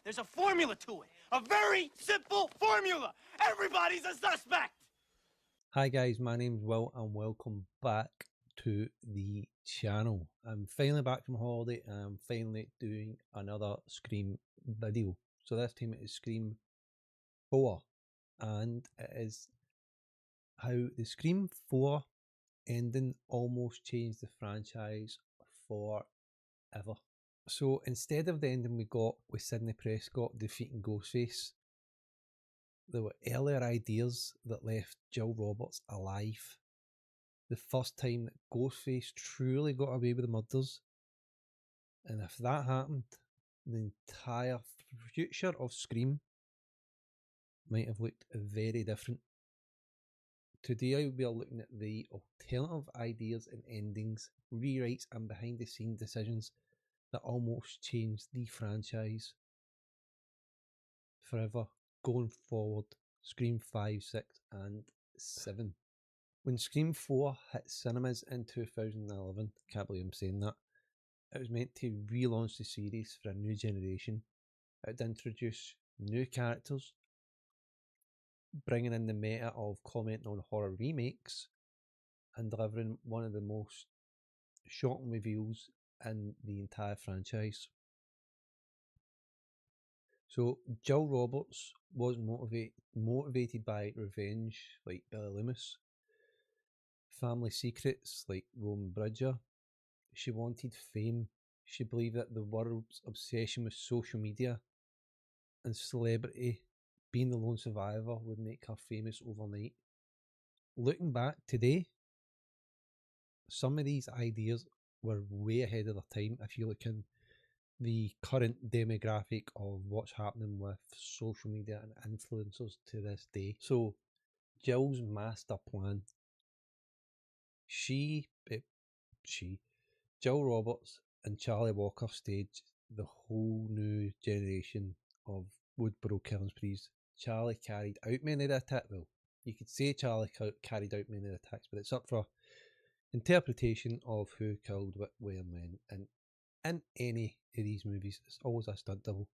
There's a formula to it. A very simple formula. Everybody's a suspect. Hi guys, my name's Will and welcome back to the channel. I'm finally back from holiday and I'm finally doing another Scream video. So this time it is Scream 4 and it is how the Scream 4 ending almost changed the franchise forever. So instead of the ending we got with Sidney Prescott defeating Ghostface, there were earlier ideas that left Jill Roberts alive. The first time that Ghostface truly got away with the murders. And if that happened, the entire future of Scream might have looked very different. Today we are looking at the alternative ideas and endings, rewrites and behind the scenes decisions that almost changed the franchise forever going forward. Scream 5, 6 and 7. When Scream 4 hit cinemas in 2011, can't believe I'm saying that, it was meant to relaunch the series for a new generation. It would introduce new characters, bringing in the meta of commenting on horror remakes, and delivering one of the most shocking reveals in the entire franchise. So Jill Roberts was motivated by revenge like Billy Loomis, family secrets like Roman Bridger. She wanted fame. She believed that the world's obsession with social media and celebrity, being the lone survivor, would make her famous overnight. Looking back today, some of these ideas were way ahead of their time if you look in the current demographic of what's happening with social media and influencers to this day. So Jill's master plan, Jill Roberts and Charlie Walker staged the whole new generation of Woodboro killing sprees. Charlie carried out many of the attacks. Well, you could say Charlie carried out many of the attacks, but it's up for interpretation of who killed what, where, and when. And in any of these movies, it's always a stunt double.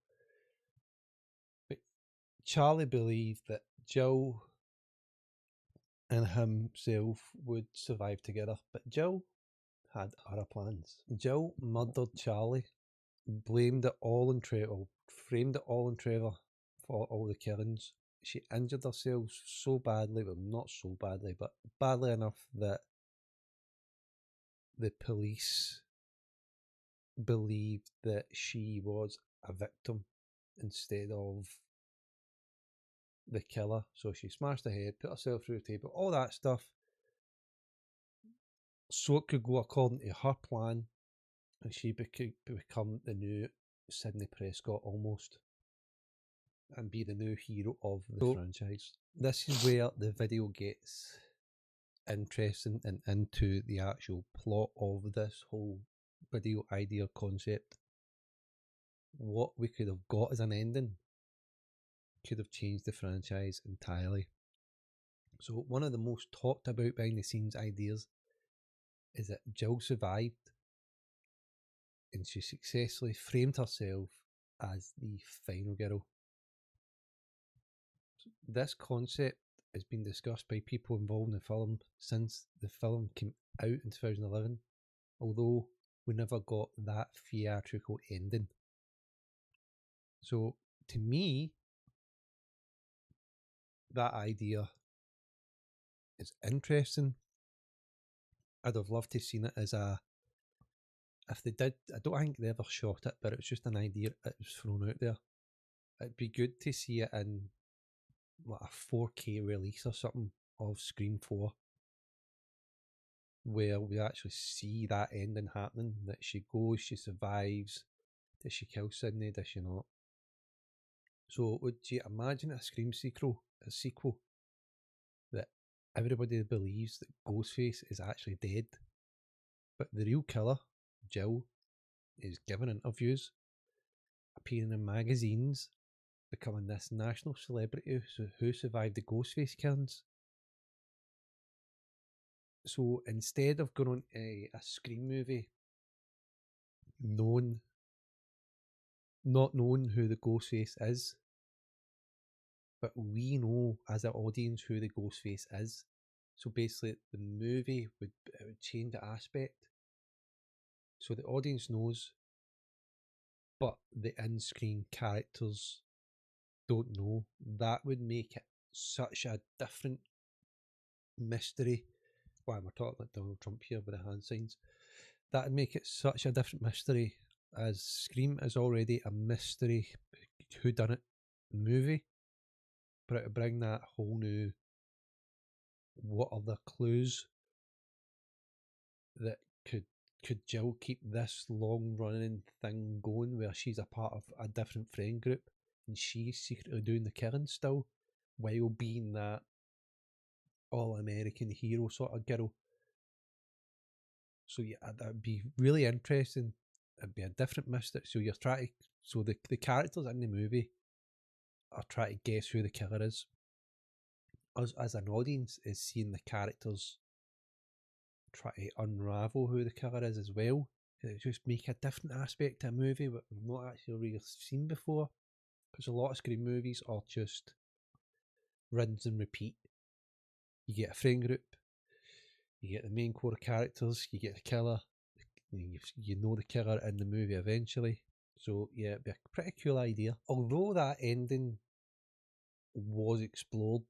But Charlie believed that Jill and himself would survive together, but Jill had other plans. Jill murdered Charlie, blamed it all on Trevor, framed it all on Trevor for all the killings. She injured herself so badly, well, not so badly, but badly enough that the police believed that she was a victim instead of the killer. So she smashed her head, put herself through the table, all that stuff, so it could go according to her plan and she could become the new Sidney Prescott almost and be the new hero of the franchise. This is where the video gets interesting and into the actual plot of this whole video idea concept. What we could have got as an ending could have changed the franchise entirely. So one of the most talked about behind the scenes ideas is that Jill survived and she successfully framed herself as the final girl. This concept has been discussed by people involved in the film since the film came out in 2011, although we never got that theatrical ending. So to me, that idea is interesting. I'd have loved to have seen it as a, if they did, I don't think they ever shot it, but it was just an idea that was thrown out there. It'd be good to see it in like a 4K release or something of Scream 4, where we actually see that ending happening, that she goes, she survives. Does she kill Sidney? Does she not? So would you imagine a Scream sequel that everybody believes that Ghostface is actually dead, but the real killer, Jill, is giving interviews, appearing in magazines, becoming this national celebrity who survived the Ghostface killings? So instead of going on a Scream movie known not knowing who the Ghostface is, but we know as an audience who the Ghostface is. So basically, the movie would change the aspect, so the audience knows, but the in-screen characters don't know. That would make it such a different mystery. Why am I talking like Donald Trump here with the hand signs? That would make it such a different mystery, as Scream is already a mystery whodunit movie, but it would bring that whole new, what are the clues that could Jill keep this long running thing going where she's a part of a different friend group and she's secretly doing the killing still while being that all American hero sort of girl. So yeah, that'd be really interesting. It'd be a different mystery. So you're trying to, so the characters in the movie are trying to guess who the killer is. Us as an audience is seeing the characters try to unravel who the killer is as well. It just make a different aspect to a movie that we've not actually really seen before. Because a lot of Scream movies are just rinse and repeat. You get a friend group, you get the main core characters, you get the killer, you know the killer in the movie eventually. So yeah, it'd be a pretty cool idea. Although that ending was explored,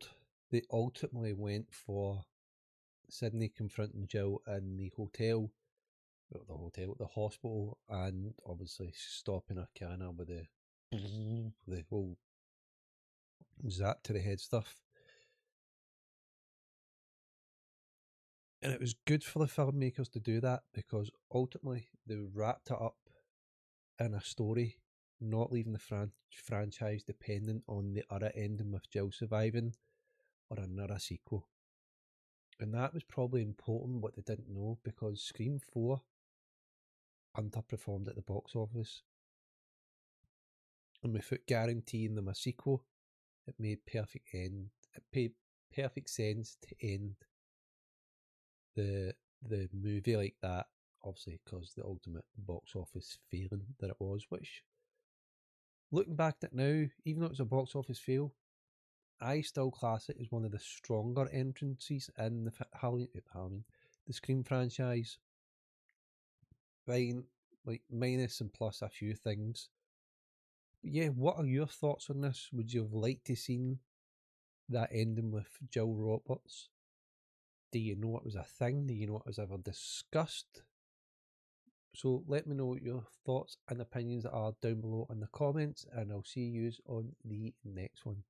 they ultimately went for Sidney confronting Jill in the hotel, the hospital, and obviously stopping her canna with the whole zap to the head stuff. And it was good for the filmmakers to do that because ultimately they wrapped it up in a story, not leaving the franchise dependent on the other ending with Jill surviving or another sequel. And that was probably important what they didn't know, because Scream 4 underperformed at the box office. And without guaranteeing them a sequel, it made perfect sense to end the movie like that, obviously because the ultimate box office failing that it was, which looking back at it now, even though it was a box office fail, I still class it as one of the stronger entrances in the Halloween, the Scream franchise. Fine, like minus and plus a few things. But yeah, what are your thoughts on this? Would you have liked to seen that ending with Jill Roberts? Do you know it was a thing? Do you know it was ever discussed? So let me know what your thoughts and opinions are down below in the comments, and I'll see you on the next one.